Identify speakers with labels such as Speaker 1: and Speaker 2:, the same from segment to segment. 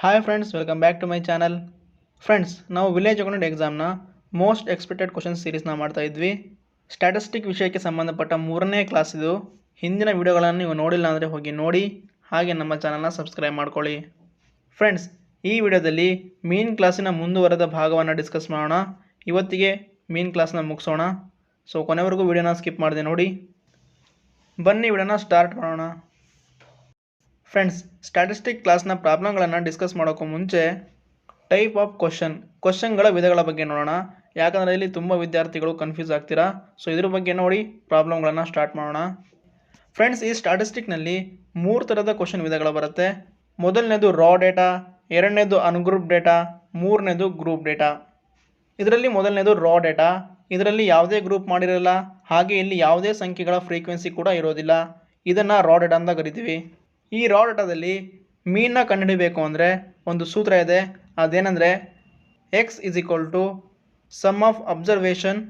Speaker 1: Hi friends, welcome back to my channel. Friends, ನಾವು village accountant ಎಕ್ಸಾಮ್ನ most expected question ಸೀರೀಸ್ನ ಮಾಡ್ತಾ ಇದ್ವಿ. ಸ್ಟ್ಯಾಟಿಸ್ಟಿಕ್ ವಿಷಯಕ್ಕೆ ಸಂಬಂಧಪಟ್ಟ 3ನೇ ಕ್ಲಾಸ್ ಇದು. ಹಿಂದಿನ ವಿಡಿಯೋಗಳನ್ನು ನೀವು ನೋಡಿಲ್ಲ ಅಂದರೆ ಹೋಗಿ ನೋಡಿ, ಹಾಗೆ ನಮ್ಮ ಚಾನಲ್ನ ಸಬ್ಸ್ಕ್ರೈಬ್ ಮಾಡ್ಕೊಳ್ಳಿ. ಫ್ರೆಂಡ್ಸ್, ಈ ವಿಡಿಯೋದಲ್ಲಿ ಮೀನ್ ಕ್ಲಾಸಿನ ಮುಂದುವರೆದ ಭಾಗವನ್ನು ಡಿಸ್ಕಸ್ ಮಾಡೋಣ. ಇವತ್ತಿಗೆ ಮೀನ್ ಕ್ಲಾಸ್ನ ಮುಗಿಸೋಣ. ಸೊ ಕೊನೆವರೆಗೂ ವಿಡಿಯೋನ ಸ್ಕಿಪ್ ಮಾಡಿದೆ ನೋಡಿ. ಬನ್ನಿ ವಿಡಿಯೋನ ಸ್ಟಾರ್ಟ್ ಮಾಡೋಣ. ಫ್ರೆಂಡ್ಸ್, ಸ್ಟ್ಯಾಟಿಸ್ಟಿಕ್ ಕ್ಲಾಸ್ನ ಪ್ರಾಬ್ಲಮ್ಗಳನ್ನು ಡಿಸ್ಕಸ್ ಮಾಡೋಕ್ಕೂ ಮುಂಚೆ ಟೈಪ್ ಆಫ್ ಕ್ವಶನ್ಗಳ ವಿಧಗಳ ಬಗ್ಗೆ ನೋಡೋಣ. ಯಾಕಂದರೆ ಇಲ್ಲಿ ತುಂಬ ವಿದ್ಯಾರ್ಥಿಗಳು ಕನ್ಫ್ಯೂಸ್ ಆಗ್ತೀರಾ. ಸೊ ಇದ್ರ ಬಗ್ಗೆ ನೋಡಿ ಪ್ರಾಬ್ಲಮ್ಗಳನ್ನು ಸ್ಟಾರ್ಟ್ ಮಾಡೋಣ. ಫ್ರೆಂಡ್ಸ್, ಈ ಸ್ಟ್ಯಾಟಿಸ್ಟಿಕ್ನಲ್ಲಿ 3 ಥರದ ಕ್ವಶನ್ ವಿಧಗಳು ಬರುತ್ತೆ. ಮೊದಲನೇದು ರಾ ಡೇಟಾ, ಎರಡನೇದು ಅನ್ಗ್ರೂಪ್ ಡೇಟಾ, ಮೂರನೇದು ಗ್ರೂಪ್ ಡೇಟಾ. ಇದರಲ್ಲಿ ಮೊದಲನೇದು ರಾ ಡೇಟಾ. ಇದರಲ್ಲಿ ಯಾವುದೇ ಗ್ರೂಪ್ ಮಾಡಿರಲ್ಲ, ಹಾಗೆ ಇಲ್ಲಿ ಯಾವುದೇ ಸಂಖ್ಯೆಗಳ ಫ್ರೀಕ್ವೆನ್ಸಿ ಕೂಡ ಇರೋದಿಲ್ಲ. ಇದನ್ನು ರಾ ಡೇಟಾ ಅಂತ ಕರಿತೀವಿ. ಈ ರಾ ಡೇಟಾದಲ್ಲಿ ಮೀನ್ನ ಕಂಡುಹಿಡಿಬೇಕು ಅಂದರೆ ಒಂದು ಸೂತ್ರ ಇದೆ. ಅದೇನೆಂದರೆ x is equal to sum of observation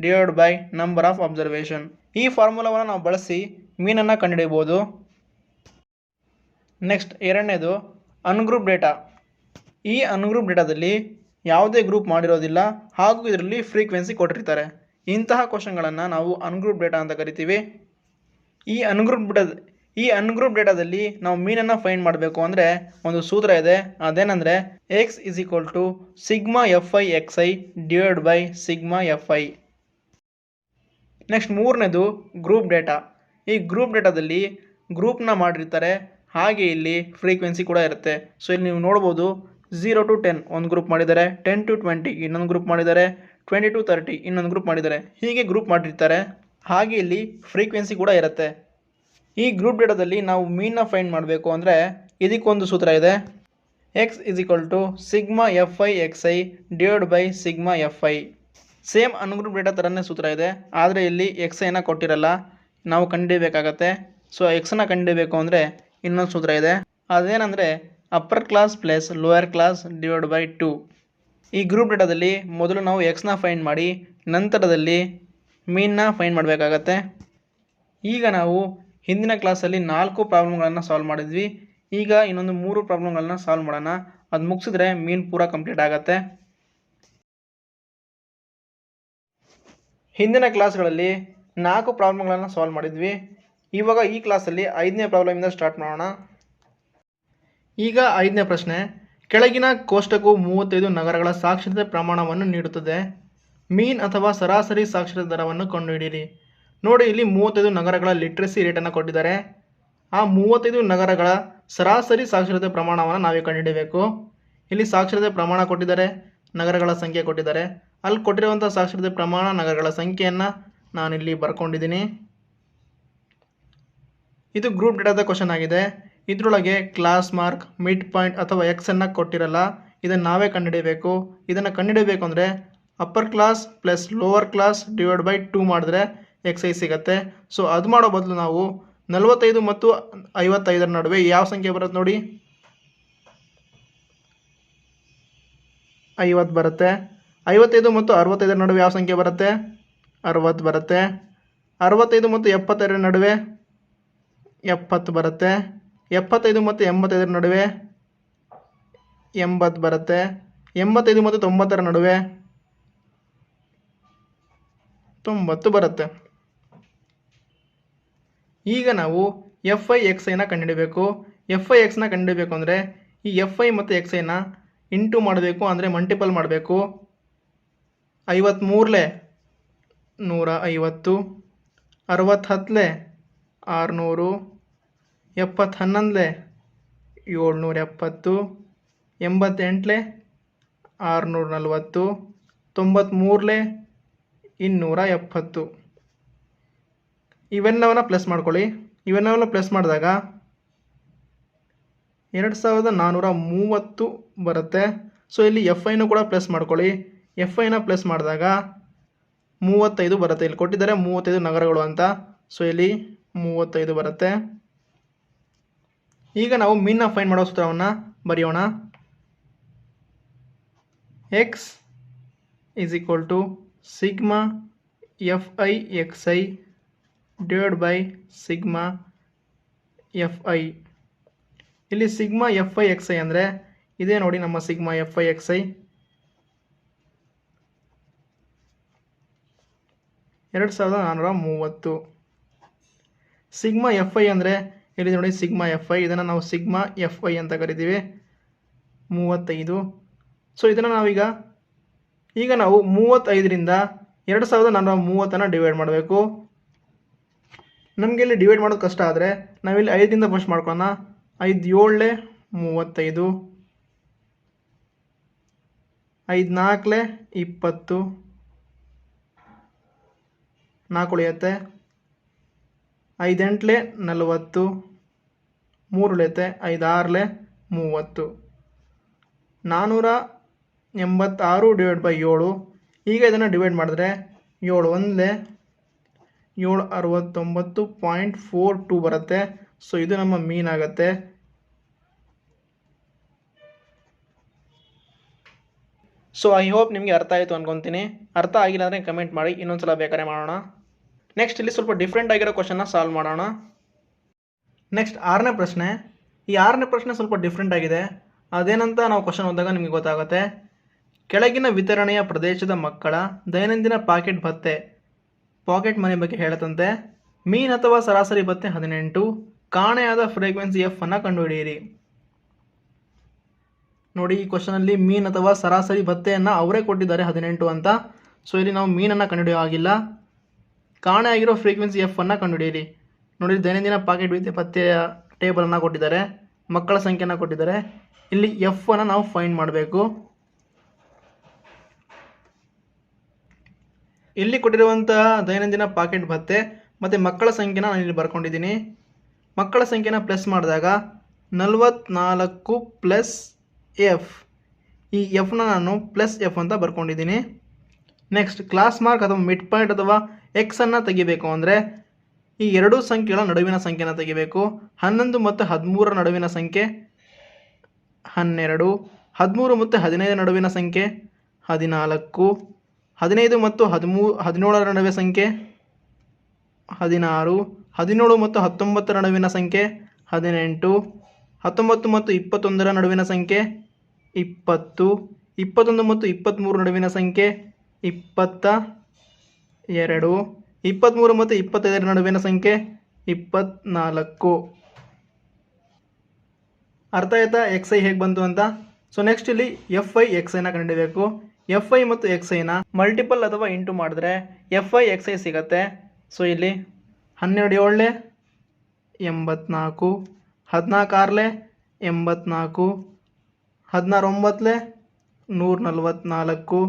Speaker 1: divide by number of observation. ಈ ಫಾರ್ಮುಲಾವನ್ನು ನಾವು ಬಳಸಿ ಮೀನನ್ನು ಕಂಡುಹಿಡಿಬೋದು. ನೆಕ್ಸ್ಟ್ ಎರಡನೇದು ಅನ್ಗ್ರೂಪ್ ಡೇಟಾ. ಈ ಅನ್ಗ್ರೂಪ್ ಡೇಟಾದಲ್ಲಿ ಯಾವುದೇ ಗ್ರೂಪ್ ಮಾಡಿರೋದಿಲ್ಲ, ಹಾಗೂ ಇದರಲ್ಲಿ ಫ್ರೀಕ್ವೆನ್ಸಿ ಕೊಟ್ಟಿರ್ತಾರೆ. ಇಂತಹ ಕ್ವಶನ್ಗಳನ್ನು ನಾವು ಅನ್ಗ್ರೂಪ್ ಡೇಟಾ ಅಂತ ಕರಿತೀವಿ. ಈ ಅನ್ಗ್ರೂಪ್ ಡೇಟಾದಲ್ಲಿ ನಾವು ಮೀನನ್ನು ಫೈಂಡ್ ಮಾಡಬೇಕು ಅಂದರೆ ಒಂದು ಸೂತ್ರ ಇದೆ. ಅದೇನೆಂದರೆ x is equal to sigma f i x i divide by sigma f i. Next ಮೂರನೇದು ಗ್ರೂಪ್ ಡೇಟಾ. ಈ ಗ್ರೂಪ್ ಡೇಟಾದಲ್ಲಿ ಗ್ರೂಪ್ನ ಮಾಡಿರ್ತಾರೆ, ಹಾಗೆ ಇಲ್ಲಿ ಫ್ರೀಕ್ವೆನ್ಸಿ ಕೂಡ ಇರುತ್ತೆ. ಸೊ ಇಲ್ಲಿ ನೀವು ನೋಡ್ಬೋದು 0 to 10 ಒಂದು ಗ್ರೂಪ್ ಮಾಡಿದ್ದಾರೆ, 10 to 20 ಇನ್ನೊಂದು ಗ್ರೂಪ್ ಮಾಡಿದ್ದಾರೆ, 20 to 30 ಇನ್ನೊಂದು ಗ್ರೂಪ್ ಮಾಡಿದ್ದಾರೆ. ಹೀಗೆ ಗ್ರೂಪ್ ಮಾಡಿರ್ತಾರೆ, ಹಾಗೆ ಇಲ್ಲಿ ಫ್ರೀಕ್ವೆನ್ಸಿ ಕೂಡ ಇರುತ್ತೆ. ಈ ಗ್ರೂಪ್ ಡೇಟಾದಲ್ಲಿ ನಾವು ಮೀನ್ನ ಫೈಂಡ್ ಮಾಡಬೇಕು ಅಂದರೆ ಇದಕ್ಕೊಂದು ಸೂತ್ರ ಇದೆ. X is equal to sigma f i x i divide by sigma f i. Same ungroup data ಥರನೇ ಸೂತ್ರ ಇದೆ, ಆದರೆ ಇಲ್ಲಿ ಎಕ್ಸ್ ಐನ ಕೊಟ್ಟಿರಲ್ಲ, ನಾವು ಕಂಡುಹಿಡಿಯಬೇಕಾಗತ್ತೆ. ಸೊ ಎಕ್ಸನ್ನು ಕಂಡುಹಿಡಿಯಬೇಕು ಅಂದರೆ ಇನ್ನೊಂದು ಸೂತ್ರ ಇದೆ. ಅದೇನೆಂದರೆ upper class plus lower class divide by 2. ಈ ಗ್ರೂಪ್ ಡೇಟಾದಲ್ಲಿ ಮೊದಲು ನಾವು ಎಕ್ಸ್ನ ಫೈಂಡ್ ಮಾಡಿ ನಂತರದಲ್ಲಿ ಮೀನ್ನ ಫೈಂಡ್ ಮಾಡಬೇಕಾಗತ್ತೆ. ಈಗ ನಾವು ಹಿಂದಿನ ಕ್ಲಾಸಲ್ಲಿ 4 ಪ್ರಾಬ್ಲಮ್ಗಳನ್ನು ಸಾಲ್ವ್ ಮಾಡಿದ್ವಿ. ಈಗ ಇನ್ನೊಂದು 3 ಪ್ರಾಬ್ಲಮ್ಗಳನ್ನ ಸಾಲ್ವ್ ಮಾಡೋಣ. ಅದು ಮುಗಿಸಿದ್ರೆ ಮೀನ್ ಪೂರ ಕಂಪ್ಲೀಟ್ ಆಗುತ್ತೆ. ಹಿಂದಿನ ಕ್ಲಾಸ್ಗಳಲ್ಲಿ 4 ಪ್ರಾಬ್ಲಮ್ಗಳನ್ನು ಸಾಲ್ವ್ ಮಾಡಿದ್ವಿ. ಇವಾಗ ಈ ಕ್ಲಾಸಲ್ಲಿ 5ನೇ ಪ್ರಾಬ್ಲಮಿಂದ ಸ್ಟಾರ್ಟ್ ಮಾಡೋಣ. ಈಗ 5ನೇ ಪ್ರಶ್ನೆ. ಕೆಳಗಿನ ಕೋಷ್ಟಕವು 35 ನಗರಗಳ ಸಾಕ್ಷರತೆ ಪ್ರಮಾಣವನ್ನು ನೀಡುತ್ತದೆ. ಮೀನ್ ಅಥವಾ ಸರಾಸರಿ ಸಾಕ್ಷರತೆ ದರವನ್ನು ಕಂಡುಹಿಡಿಯಿರಿ. ನೋಡಿ, ಇಲ್ಲಿ 35 ನಗರಗಳ ಲಿಟ್ರಸಿ ರೇಟನ್ನು ಕೊಟ್ಟಿದ್ದಾರೆ. ಆ 35 ನಗರಗಳ ಸರಾಸರಿ ಸಾಕ್ಷರತೆ ಪ್ರಮಾಣವನ್ನು ನಾವೇ ಕಂಡುಹಿಡಿಯಬೇಕು. ಇಲ್ಲಿ ಸಾಕ್ಷರತೆ ಪ್ರಮಾಣ ಕೊಟ್ಟಿದ್ದಾರೆ, ನಗರಗಳ ಸಂಖ್ಯೆ ಕೊಟ್ಟಿದ್ದಾರೆ. ಅಲ್ಲಿ ಕೊಟ್ಟಿರುವಂಥ ಸಾಕ್ಷರತೆ ಪ್ರಮಾಣ, ನಗರಗಳ ಸಂಖ್ಯೆಯನ್ನು ನಾನಿಲ್ಲಿ ಬರ್ಕೊಂಡಿದ್ದೀನಿ. ಇದು ಗ್ರೂಪ್ ಡೇಟಾದ ಕ್ವಶನ್ ಆಗಿದೆ. ಇದರೊಳಗೆ ಕ್ಲಾಸ್ ಮಾರ್ಕ್, ಮಿಡ್ ಪಾಯಿಂಟ್ ಅಥವಾ ಎಕ್ಸನ್ನು ಕೊಟ್ಟಿರಲ್ಲ. ಇದನ್ನು ನಾವೇ ಕಂಡುಹಿಡಿಯಬೇಕು. ಇದನ್ನು ಕಂಡುಹಿಡಿಯಬೇಕು ಅಂದರೆ upper class plus lower class divide by 2 ಮಾಡಿದ್ರೆ ಎಕ್ಸ್ ಐ ಸಿಗುತ್ತೆ. ಸೊ ಅದು ಮಾಡೋ ಬದಲು ನಾವು 45 ಮತ್ತು 55 ನಡುವೆ ಯಾವ ಸಂಖ್ಯೆ ಬರುತ್ತೆ ನೋಡಿ, 50 ಬರುತ್ತೆ. 55 ಮತ್ತು 65 ನಡುವೆ ಯಾವ ಸಂಖ್ಯೆ ಬರುತ್ತೆ, 60 ಬರುತ್ತೆ. 65 ಮತ್ತು 72 ನಡುವೆ 70 ಬರುತ್ತೆ. 75 ಮತ್ತು 85 ನಡುವೆ 80 ಬರುತ್ತೆ. 85 ಮತ್ತು 90 ನಡುವೆ 90 ಬರುತ್ತೆ. ಈಗ ನಾವು ಎಫ್ ಐ ಎಕ್ಸ್ ಐನ ಕಂಡುಹಿಡಬೇಕು. ಎಫ್ ಐ ಎಕ್ಸ್ನ ಕಂಡುಹಿಡಬೇಕು ಅಂದರೆ ಈ ಎಫ್ ಐ ಮತ್ತು ಎಕ್ಸ್ ಐನ ಇಂಟು ಮಾಡಬೇಕು, ಅಂದರೆ ಮಲ್ಟಿಪಲ್ ಮಾಡಬೇಕು. 53 150, 60 600, 70 770, 88 640, 93 270. ಇವೆಲ್ಲವನ್ನ ಪ್ಲಸ್ ಮಾಡ್ಕೊಳ್ಳಿ. ಇವೆಲ್ಲವನ್ನ ಪ್ಲಸ್ ಮಾಡಿದಾಗ 2430 ಬರುತ್ತೆ. ಸೊ ಇಲ್ಲಿ ಎಫ್ ಐನೂ ಕೂಡ ಪ್ಲಸ್ ಮಾಡ್ಕೊಳ್ಳಿ. ಎಫ್ ಐನ ಪ್ಲಸ್ ಮಾಡಿದಾಗ 35 ಬರುತ್ತೆ. ಇಲ್ಲಿ ಕೊಟ್ಟಿದ್ದಾರೆ 35 ನಗರಗಳು ಅಂತ. ಸೊ ಇಲ್ಲಿ 35 ಬರುತ್ತೆ. ಈಗ ನಾವು ಮೀನ್ನ ಫೈಂಡ್ ಮಾಡೋ ಸೂತ್ರವನ್ನು ಬರೆಯೋಣ. X is equal to sigma f i x i divide by sigma f i. ಇಲ್ಲಿ sigma f i x i ಅಂದರೆ ಇದೇ ನೋಡಿ ನಮ್ಮ sigma f i x i. 2430. Sigma f i ಅಂದರೆ ಇಲ್ಲಿ ನೋಡಿ ಸಿಗ್ಮಾ ಎಫ್ ಐ, ಇದನ್ನು ನಾವು ಸಿಗ್ಮಾ ಎಫ್ ಐ ಅಂತ ಕರಿತೀವಿ, 35. ಸೊ ಇದನ್ನು ನಾವೀಗ ನಾವು 35ರಿಂದ 2430 ಡಿವೈಡ್ ಮಾಡಬೇಕು. ನಮಗೆ ಇಲ್ಲಿ ಡಿವೈಡ್ ಮಾಡೋದು ಕಷ್ಟ ಆದರೆ ನಾವಿಲ್ಲಿ 5ರಿಂದ ಫಸ್ಟ್ ಮಾಡ್ಕೊಳ್ಳೋಣ. 5 7 35, 5 4 20, 4 ಉಳಿಯುತ್ತೆ, 5 8 40, 3 ಉಳಿಯುತ್ತೆ, 5 6 30, 486 ಡಿವೈಡ್ ಬೈ 7. ಈಗ ಇದನ್ನು ಡಿವೈಡ್ ಮಾಡಿದ್ರೆ 7 1 769.42 ಬರುತ್ತೆ. ಸೊ ಇದು ನಮ್ಮ ಮೀನ್ ಆಗುತ್ತೆ. ಸೊ ಐ ಹೋಪ್ ನಿಮಗೆ ಅರ್ಥ ಆಯಿತು ಅನ್ಕೊತೀನಿ. ಅರ್ಥ ಆಗಿಲ್ಲ ಅಂದರೆ ಕಮೆಂಟ್ ಮಾಡಿ, ಇನ್ನೊಂದ್ಸಲ ಬೇಕಾದ್ರೆ ಮಾಡೋಣ. ನೆಕ್ಸ್ಟ್ ಇಲ್ಲಿ ಸ್ವಲ್ಪ ಡಿಫ್ರೆಂಟ್ ಆಗಿರೋ ಕ್ವಶನ್ನ ಸಾಲ್ವ್ ಮಾಡೋಣ. ನೆಕ್ಸ್ಟ್ 6ನೇ ಪ್ರಶ್ನೆ. ಈ 6ನೇ ಪ್ರಶ್ನೆ ಸ್ವಲ್ಪ ಡಿಫ್ರೆಂಟ್ ಆಗಿದೆ. ಅದೇನಂತ ನಾವು ಕ್ವಶನ್ ಓದಿದಾಗ ನಿಮಗೆ ಗೊತ್ತಾಗುತ್ತೆ. ಕೆಳಗಿನ ವಿತರಣೆಯ ಪ್ರದೇಶದ ಮಕ್ಕಳ ದೈನಂದಿನ ಪಾಕೆಟ್ ಮನಿ ಬಗ್ಗೆ ಹೇಳುತ್ತಂತೆ. ಮೀನ್ ಅಥವಾ ಸರಾಸರಿ ಭತ್ತೆ 18, ಕಾಣೆಯಾದ ಫ್ರೀಕ್ವೆನ್ಸಿ ಎಫ್ ಅನ್ನು ಕಂಡುಹಿಡಿಯಿರಿ. ನೋಡಿ, ಈ ಕ್ವಶನಲ್ಲಿ ಮೀನ್ ಅಥವಾ ಸರಾಸರಿ ಭತ್ತೆಯನ್ನು ಅವರೇ ಕೊಟ್ಟಿದ್ದಾರೆ 18 ಅಂತ. ಸೊ ಇಲ್ಲಿ ನಾವು ಮೀನನ್ನು ಕಂಡುಹಿಡಿಯೋ ಆಗಿಲ್ಲ. ಕಾಣೆ ಆಗಿರೋ ಫ್ರೀಕ್ವೆನ್ಸಿ ಎಫ್ ಅನ್ನು ಕಂಡುಹಿಡಿಯಿರಿ. ನೋಡಿ, ದೈನಂದಿನ ಪಾಕೆಟ್ ಭತ್ತೆಯ ಟೇಬಲನ್ನು ಕೊಟ್ಟಿದ್ದಾರೆ, ಮಕ್ಕಳ ಸಂಖ್ಯೆಯನ್ನು ಕೊಟ್ಟಿದ್ದಾರೆ. ಇಲ್ಲಿ ಎಫ್ ಅನ್ನು ನಾವು ಫೈಂಡ್ ಮಾಡಬೇಕು. ಇಲ್ಲಿ ಕೊಟ್ಟಿರುವಂತಹ ದೈನಂದಿನ ಪಾಕೆಟ್ ಭತ್ತೆ ಮತ್ತು ಮಕ್ಕಳ ಸಂಖ್ಯೆನ ನಾನು ಇಲ್ಲಿ ಬರ್ಕೊಂಡಿದ್ದೀನಿ. ಮಕ್ಕಳ ಸಂಖ್ಯೆನ ಪ್ಲಸ್ ಮಾಡಿದಾಗ 44 ಪ್ಲಸ್ ಎಫ್, ಈ ಎಫ್ನ ನಾನು ಪ್ಲಸ್ ಎಫ್ ಅಂತ ಬರ್ಕೊಂಡಿದ್ದೀನಿ. ನೆಕ್ಸ್ಟ್ ಕ್ಲಾಸ್ ಮಾರ್ಕ್ ಅಥವಾ ಮಿಡ್ ಪಾಯಿಂಟ್ ಅಥವಾ ಎಕ್ಸನ್ನು ತೆಗಿಬೇಕು ಅಂದರೆ ಈ ಎರಡೂ ಸಂಖ್ಯೆಗಳ ನಡುವಿನ ಸಂಖ್ಯೆನ ತೆಗಿಬೇಕು. 11 ಮತ್ತು 13 ನಡುವಿನ ಸಂಖ್ಯೆ 12, 13 ಮತ್ತು 15 ನಡುವಿನ ಸಂಖ್ಯೆ 14, 15 ಮತ್ತು 17 ನಡುವಿನ ಸಂಖ್ಯೆ 16, 17 ಮತ್ತು 19 ನಡುವಿನ ಸಂಖ್ಯೆ 18, 19 ಮತ್ತು 21 ನಡುವಿನ ಸಂಖ್ಯೆ 20, 21 ಮತ್ತು 23 ನಡುವಿನ ಸಂಖ್ಯೆ 22, 23 ಮತ್ತು 25 ನಡುವಿನ ಸಂಖ್ಯೆ 24. ಅರ್ಥ ಆಯ್ತಾ ಎಕ್ಸ್ ಐ ಹೇಗೆ ಬಂತು ಅಂತ? ಸೊ ನೆಕ್ಸ್ಟ್ ಇಲ್ಲಿ ಎಫ್ ಐ ಎಕ್ಸ್ ಐನ ಕಂಡುಹಿಡಿಯಬೇಕು. ಎಫ್ ಐ ಮತ್ತು ಎಕ್ಸ್ ಐನ ಮಲ್ಟಿಪಲ್ ಅಥವಾ ಇಂಟು ಮಾಡಿದ್ರೆ ಎಫ್ ಐ ಎಕ್ಸ್ ಐ ಸಿಗುತ್ತೆ. ಸೊ ಇಲ್ಲಿ 12 7 84, 14 6 84, 16 9 144,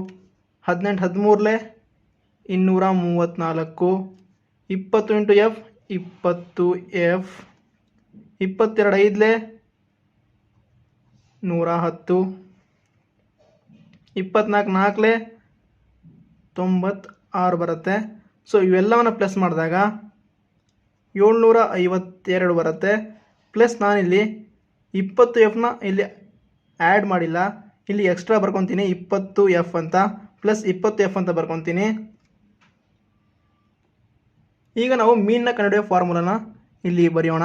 Speaker 1: 18 13 234, 20 ಎಫ್ 20 ಎಫ್, 22 5 110, 24 4 96 ಬರುತ್ತೆ. ಸೊ ಇವೆಲ್ಲವನ್ನು ಪ್ಲಸ್ ಮಾಡಿದಾಗ 752 ಬರುತ್ತೆ. ಪ್ಲಸ್ ನಾನಿಲ್ಲಿ 20 ಎಫ್ನ ಇಲ್ಲಿ ಆ್ಯಡ್ ಮಾಡಿಲ್ಲ, ಇಲ್ಲಿ ಎಕ್ಸ್ಟ್ರಾ ಬರ್ಕೊತೀನಿ 20 ಎಫ್ ಅಂತ, ಪ್ಲಸ್ 20 ಎಫ್ ಅಂತ ಬರ್ಕೊತೀನಿ. ಈಗ ನಾವು ಮೀನ್ನ ಕಂಡುಹಿಡಿಯೋ ಫಾರ್ಮುಲಾನ ಇಲ್ಲಿ ಬರೆಯೋಣ.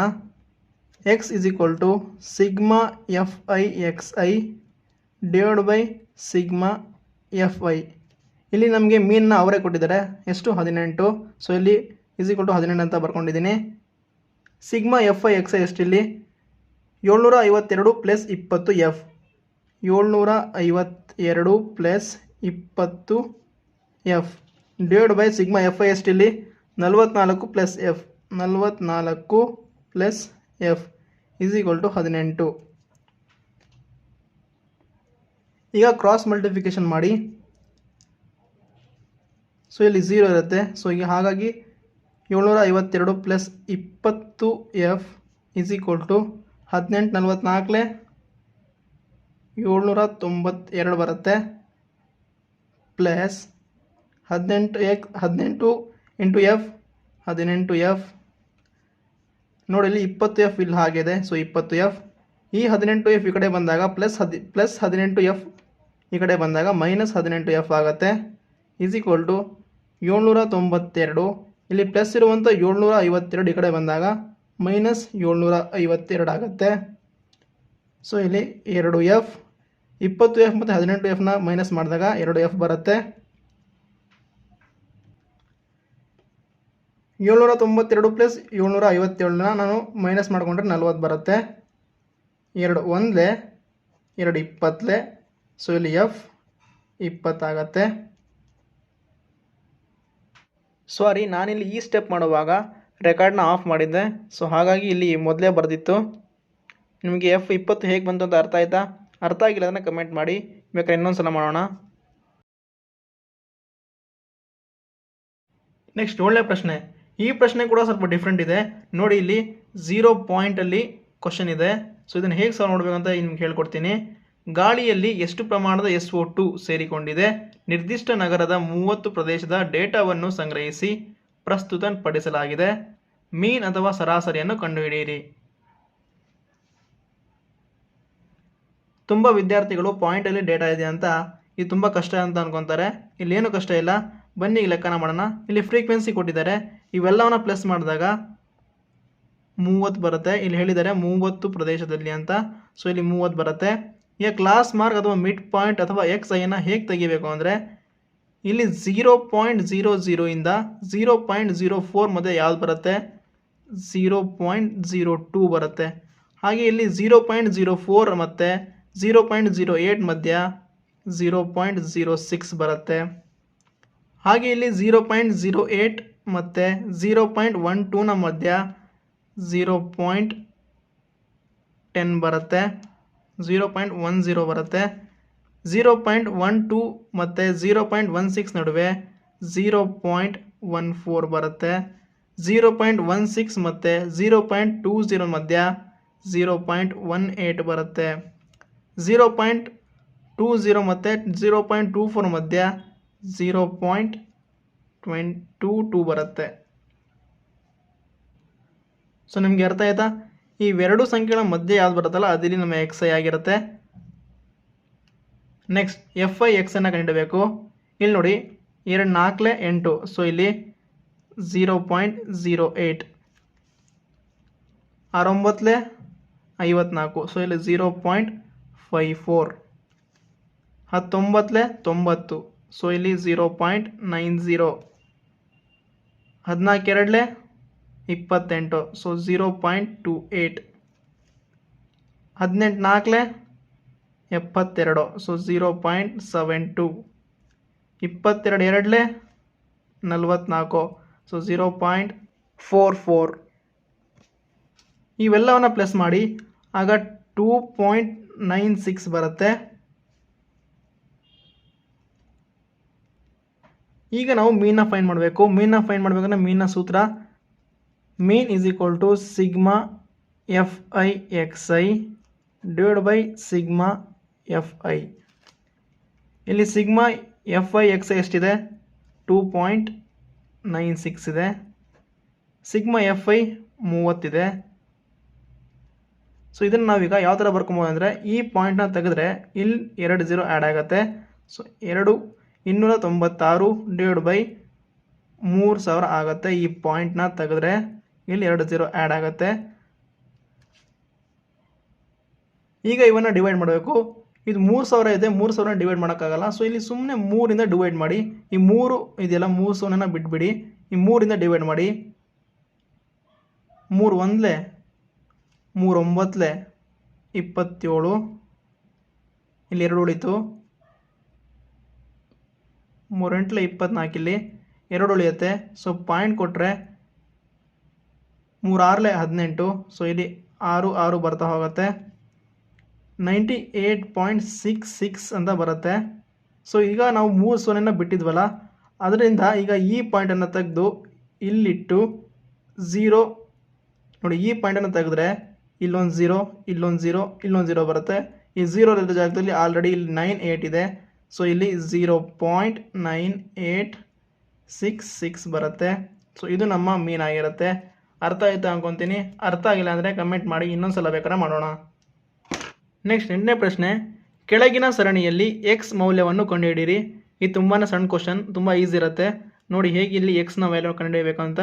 Speaker 1: X is equal to sigma f i x i divide by sigma f i. ಇಲ್ಲಿ ನಮಗೆ ಮೀನ್ನ ಅವರೇ ಕೊಟ್ಟಿದ್ದಾರೆ, ಎಷ್ಟು 18. ಸೊ ಇಲ್ಲಿ ಇಸ್ ಈಕ್ವಲ್ ಟು 18 ಅಂತ ಬರ್ಕೊಂಡಿದ್ದೀನಿ. Sigma f i x i ಎಷ್ಟು ಇಲ್ಲಿ 752 plus 20 f, 752 plus 20 f divide by sigma f i ಎಷ್ಟು ಇಲ್ಲಿ 44 plus f, 44 plus f is equal to 18. ಈಗ ಕ್ರಾಸ್ ಮಲ್ಟಿಫಿಕೇಶನ್ ಮಾಡಿ. ಸೊ ಇಲ್ಲಿ 0 ಇರುತ್ತೆ. ಸೊ ಈಗ ಹಾಗಾಗಿ 752 plus 20 f is equal to 18 44 792 ಬರುತ್ತೆ, ಪ್ಲಸ್ 18 ಇಂಟು ಎಫ್ 18 ಎಫ್. ನೋಡಿ ಇಲ್ಲಿ 20 ಎಫ್ ಇಲ್ಲಿ ಆಗಿದೆ. ಸೊ 20 ಎಫ್, ಈ 18 ಎಫ್ ಈ ಕಡೆ ಬಂದಾಗ ಪ್ಲಸ್ 18 ಎಫ್ ಈ ಕಡೆ ಬಂದಾಗ ಮೈನಸ್ 18 ಎಫ್ ಆಗುತ್ತೆ. ಈಸ್ ಈಕ್ವಲ್ ಟು 792, ಇಲ್ಲಿ ಪ್ಲಸ್ ಇರುವಂಥ 752 ಈ ಕಡೆ ಬಂದಾಗ ಮೈನಸ್ 752 ಆಗುತ್ತೆ. ಸೊ ಇಲ್ಲಿ 2 ಎಫ್ 20F ಮತ್ತು 18Fನ ಮೈನಸ್ ಮಾಡಿದಾಗ 2F ಬರುತ್ತೆ. 792 ಪ್ಲಸ್ 757ನ ನಾನು ಮೈನಸ್ ಮಾಡಿಕೊಂಡ್ರೆ 40 ಬರುತ್ತೆ. 2 1 2 20, ಸೊ ಇಲ್ಲಿ F 20 ಆಗುತ್ತೆ. ಸಾರಿ, ನಾನಿಲ್ಲಿ ಈ ಸ್ಟೆಪ್ ಮಾಡುವಾಗ ರೆಕಾರ್ಡ್ನ ಆಫ್ ಮಾಡಿದ್ದೆ, ಸೊ ಹಾಗಾಗಿ ಇಲ್ಲಿ ಮೊದಲೇ ಬರೆದಿತ್ತು. ನಿಮಗೆ F20 ಹೇಗೆ ಬಂತು ಅಂತ ಅರ್ಥ ಆಯ್ತಾ? ಅರ್ಥ ಆಗಿಲ್ಲ ಅದನ್ನು ಕಮೆಂಟ್ ಮಾಡಿ, ಬೇಕಾದ್ರೆ ಇನ್ನೊಂದು ಸಲ ಮಾಡೋಣ. ನೆಕ್ಸ್ಟ್ 7ನೇ ಪ್ರಶ್ನೆ. ಈ ಪ್ರಶ್ನೆ ಕೂಡ ಸ್ವಲ್ಪ ಡಿಫ್ರೆಂಟ್ ಇದೆ ನೋಡಿ. ಇಲ್ಲಿ 0 ಪಾಯಿಂಟಲ್ಲಿ ಕ್ವಶನ್ ಇದೆ. ಸೊ ಇದನ್ನು ಹೇಗೆ ಸಾಲ್ವ್ ಮಾಡಬೇಕು ಅಂತ ನಿಮ್ಗೆ ಹೇಳ್ಕೊಡ್ತೀನಿ. ಗಾಳಿಯಲ್ಲಿ ಎಷ್ಟು ಪ್ರಮಾಣದ SO2 ಸೇರಿಕೊಂಡಿದೆ? ನಿರ್ದಿಷ್ಟ ನಗರದ 30 ಪ್ರದೇಶದ ಡೇಟಾವನ್ನು ಸಂಗ್ರಹಿಸಿ ಪ್ರಸ್ತುತಪಡಿಸಲಾಗಿದೆ. ಮೀನ್ ಅಥವಾ ಸರಾಸರಿಯನ್ನು ಕಂಡುಹಿಡಿಯಿರಿ. ತುಂಬ ವಿದ್ಯಾರ್ಥಿಗಳು ಪಾಯಿಂಟಲ್ಲಿ ಡೇಟಾ ಇದೆ ಅಂತ ಇದು ತುಂಬ ಕಷ್ಟ ಅಂತ ಅನ್ಕೊತಾರೆ. ಇಲ್ಲೇನು ಕಷ್ಟ ಇಲ್ಲ, ಬನ್ನಿ ಲೆಕ್ಕನ ಮಾಡೋಣ. ಇಲ್ಲಿ ಫ್ರೀಕ್ವೆನ್ಸಿ ಕೊಟ್ಟಿದ್ದಾರೆ, ಇವೆಲ್ಲವನ್ನ ಪ್ಲಸ್ ಮಾಡಿದಾಗ 30 ಬರುತ್ತೆ. ಇಲ್ಲಿ ಹೇಳಿದ್ದಾರೆ 30 ಪ್ರದೇಶದಲ್ಲಿ ಅಂತ, ಸೊ ಇಲ್ಲಿ 30 ಬರುತ್ತೆ. ಈಗ ಕ್ಲಾಸ್ ಮಾರ್ಕ್ ಅಥವಾ ಮಿಡ್ ಪಾಯಿಂಟ್ ಅಥವಾ XIನ ಹೇಗೆ ತೆಗಿಬೇಕು ಅಂದರೆ ಇಲ್ಲಿ 0.00 ಇಂದ 0.04 ಮಧ್ಯೆ ಯಾವ್ದು ಬರುತ್ತೆ? 0.02 ಬರುತ್ತೆ. ಹಾಗೆ ಇಲ್ಲಿ 0.04 ಮತ್ತು 0.08 ಮಧ್ಯ 0.06 ಬರುತ್ತೆ. ಹಾಗೆ ಇಲ್ಲಿ 0.08 ಮತ್ತು 0.12ನ ಮಧ್ಯ 0.10 ಬರುತ್ತೆ, 0.10 ಬರುತ್ತೆ. 0.12 ಮತ್ತು 0.16 ನಡುವೆ 0.14 ಬರುತ್ತೆ. 0.16 ಮತ್ತು 0.20 ಮಧ್ಯ 0.18 ಬರುತ್ತೆ. 0.20 ಮತ್ತು 0.24 ಮಧ್ಯ 0.22 ಬರುತ್ತೆ. ಸೊ ನಿಮಗೆ ಅರ್ಥ ಆಯ್ತಾ? ಇವೆರಡು ಸಂಖ್ಯೆಗಳ ಮಧ್ಯೆ ಯಾವ್ದು ಬರುತ್ತಲ್ಲ ಅದಿಲ್ಲಿ ನಮ್ಮ XI ಆಗಿರುತ್ತೆ. ನೆಕ್ಸ್ಟ್ FIXನ್ನು ಕಂಡುಹಿಡಬೇಕು. ಇಲ್ಲಿ ನೋಡಿ 2 4 8, ಸೊ ಇಲ್ಲಿ 0.08. 6 9 54, ಸೊ ಇಲ್ಲಿ 0.54. 19 90, ಸೊ ಇಲ್ಲಿ 0.90. 14 28, ಸೊ 0.28. 18 4 72, ಸೊ 0.72. 22 2 44, ಸೊ 0.44. ಇವೆಲ್ಲವನ್ನ ಪ್ಲಸ್ ಮಾಡಿ ಆಗ 2.96 ಬರುತ್ತೆ. ಈಗ ನಾವು ಮೀನ್ನ ಫೈಂಡ್ ಮಾಡಬೇಕು. ಮೀನ್ನ ಫೈಂಡ್ ಮಾಡಬೇಕಂದ್ರೆ ಮೀನ್ನ ಸೂತ್ರ mean is equal to sigma FIXI divide by sigma FI. ಇಲ್ಲಿ ಸಿಗ್ಮಾ FIXI ಎಷ್ಟಿದೆ? 2.96 ಇದೆ. ಸಿಗ್ಮಾ FI 30 ಇದೆ. ಸೊ ಇದನ್ನು ನಾವೀಗ ಯಾವ ಥರ ಬರ್ಕೊಬೋದು ಅಂದರೆ ಈ ಪಾಯಿಂಟ್ನ ತೆಗೆದ್ರೆ ಇಲ್ಲಿ 2 0 ಆ್ಯಡ್ ಆಗುತ್ತೆ. ಸೊ 296 ಡಿವೈಡ್ ಬೈ 3000 ಆಗುತ್ತೆ. ಈ ಪಾಯಿಂಟ್ನ ತೆಗೆದ್ರೆ ಇಲ್ಲಿ 2 0 ಆ್ಯಡ್ ಆಗುತ್ತೆ. ಈಗ ಇವನ್ನ ಡಿವೈಡ್ ಮಾಡಬೇಕು. ಇದು 3000 ಇದೆ, 3000 ಡಿವೈಡ್ ಮಾಡೋಕ್ಕಾಗಲ್ಲ. ಸೊ ಇಲ್ಲಿ ಸುಮ್ಮನೆ 3ರಿಂದ ಡಿವೈಡ್ ಮಾಡಿ. ಈ 3 ಇದೆಯಲ್ಲ 3000ನ ಬಿಟ್ಬಿಡಿ, ಈ 3ರಿಂದ ಡಿವೈಡ್ ಮಾಡಿ. 3 1 3 9 27, ಇಲ್ಲಿ 2 ಉಳಿತು. 3 8 24, ಇಲ್ಲಿ 2 ಉಳಿಯುತ್ತೆ. ಸೊ ಪಾಯಿಂಟ್ ಕೊಟ್ಟರೆ 3 6 18, ಸೊ ಇಲ್ಲಿ 6 6 ಬರ್ತಾ ಹೋಗುತ್ತೆ. 98.66 ಅಂತ ಬರುತ್ತೆ. ಸೊ ಈಗ ನಾವು 3000 ಬಿಟ್ಟಿದ್ವಲ್ಲ, ಅದರಿಂದ ಈಗ ಈ ಪಾಯಿಂಟನ್ನು ತೆಗೆದು ಇಲ್ಲಿಟ್ಟು 0 ನೋಡಿ, ಈ ಪಾಯಿಂಟನ್ನು ತೆಗೆದ್ರೆ ಇಲ್ಲೊಂದು 0 ಇಲ್ಲೊಂದು 0 ಇಲ್ಲೊಂದು 0 ಬರುತ್ತೆ. ಈ 0 ಇರೋ ಜಾಗದಲ್ಲಿ ಆಲ್ರೆಡಿ ಇಲ್ಲಿ 98 ಇದೆ. ಸೊ ಇಲ್ಲಿ 0.9866 ಬರುತ್ತೆ. ಸೊ ಇದು ನಮ್ಮ ಮೀನ್ ಆಗಿರುತ್ತೆ. ಅರ್ಥ ಆಯ್ತಾ ಅನ್ಕೊತೀನಿ. ಅರ್ಥ ಆಗಿಲ್ಲ ಅಂದರೆ ಕಮೆಂಟ್ ಮಾಡಿ, ಇನ್ನೊಂದು ಸಲ ಬೇಕಾದ್ರೆ ಮಾಡೋಣ. ನೆಕ್ಸ್ಟ್ 8ನೇ ಪ್ರಶ್ನೆ. ಕೆಳಗಿನ ಸರಣಿಯಲ್ಲಿ X ಮೌಲ್ಯವನ್ನು ಕಂಡುಹಿಡಿಯಿರಿ. ಇದು ತುಂಬಾ ಸಣ್ಣ ಕ್ವಶನ್, ತುಂಬ ಈಸಿ ಇರುತ್ತೆ. ನೋಡಿ ಹೇಗೆ ಇಲ್ಲಿ Xನ ವ್ಯಾಲ್ಯೂ ಕಂಡುಹಿಡಿಯಬೇಕಂತ.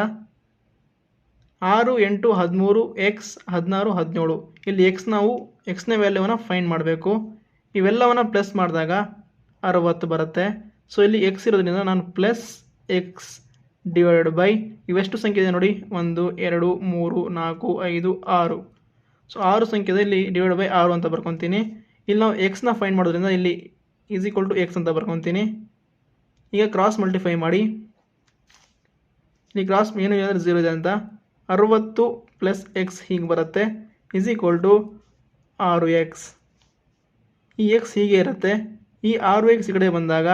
Speaker 1: 6 8 13 X 16 17. ಇಲ್ಲಿ X ನಾವು Xನ ವ್ಯಾಲ್ಯೂವನ್ನು ಫೈಂಡ್ ಮಾಡಬೇಕು. ಇವೆಲ್ಲವನ್ನು ಪ್ಲಸ್ ಮಾಡಿದಾಗ 60 ಬರುತ್ತೆ. ಸೊ ಇಲ್ಲಿ ಎಕ್ಸ್ ಇರೋದ್ರಿಂದ ನಾನು ಪ್ಲಸ್ ಎಕ್ಸ್ ಡಿವೈಡೆಡ್ ಬೈ ಇವೆಷ್ಟು ಸಂಖ್ಯೆ ಇದೆ ನೋಡಿ, 1 2 3 4 5 6. ಸೊ 6 ಸಂಖ್ಯೆ ಇದೆ, ಇಲ್ಲಿ ಡಿವೈಡ್ ಬೈ 6 ಅಂತ ಬರ್ಕೊತೀನಿ. ಇಲ್ಲಿ ನಾವು ಎಕ್ಸ್ನ ಫೈಂಡ್ ಮಾಡೋದ್ರಿಂದ ಇಲ್ಲಿ ಈಸ್ ಈಕ್ವಲ್ ಟು ಎಕ್ಸ್ ಅಂತ ಬರ್ಕೊತೀನಿ. ಈಗ ಕ್ರಾಸ್ ಮಲ್ಟಿಫೈ ಮಾಡಿ, ಇಲ್ಲಿ ಕ್ರಾಸ್ ಏನು ಇದೆ 0 ಇದೆ ಅಂತ 60 ಪ್ಲಸ್ ಎಕ್ಸ್ ಹೀಗೆ ಬರುತ್ತೆ ಈಸ್ ಈಕ್ವಲ್ ಟು 6x. ಈ ಎಕ್ಸ್ ಹೀಗೆ ಇರುತ್ತೆ. ಈ 6x ಈ ಕಡೆ ಬಂದಾಗ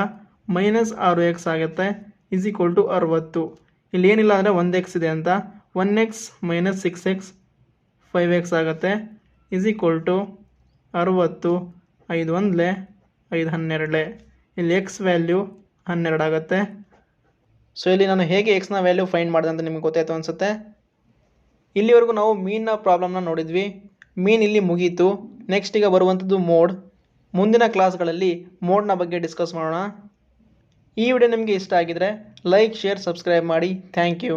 Speaker 1: ಮೈನಸ್ 6x ಆಗುತ್ತೆ ಈಸ್ ಈಕ್ವಲ್ ಟು 60. ಇಲ್ಲಿ ಏನಿಲ್ಲ ಅಂದರೆ 1x ಇದೆ ಅಂತ 1x ಮೈನಸ್ 6x 5x ಆಗುತ್ತೆ ಈಸ್ ಈಕ್ವಲ್ ಟು 60. 5 1 5 12. ಇಲ್ಲಿ ಎಕ್ಸ್ ವ್ಯಾಲ್ಯೂ 12 ಆಗುತ್ತೆ. ಸೊ ಇಲ್ಲಿ ನಾನು ಹೇಗೆ ಎಕ್ಸ್ನ ವ್ಯಾಲ್ಯೂ ಫೈಂಡ್ ಮಾಡಿದೆ ಅಂತ ನಿಮಗೆ ಗೊತ್ತಾಯ್ತು ಅನಿಸುತ್ತೆ. ಇಲ್ಲಿವರೆಗೂ ನಾವು ಮೀನ್ನ ಪ್ರಾಬ್ಲಮ್ನ ನೋಡಿದ್ವಿ. ಮೀನ್ ಇಲ್ಲಿ ಮುಗೀತು. ನೆಕ್ಸ್ಟ್ ಈಗ ಬರುವಂಥದ್ದು ಮೋಡ್. ಮುಂದಿನ ಕ್ಲಾಸ್ಗಳಲ್ಲಿ ಮೋಡ್ನ ಬಗ್ಗೆ ಡಿಸ್ಕಸ್ ಮಾಡೋಣ. ಈ ವಿಡಿಯೋ ನಿಮಗೆ ಇಷ್ಟ ಆಗಿದರೆ ಲೈಕ್, ಶೇರ್, ಸಬ್ಸ್ಕ್ರೈಬ್ ಮಾಡಿ. Thank you.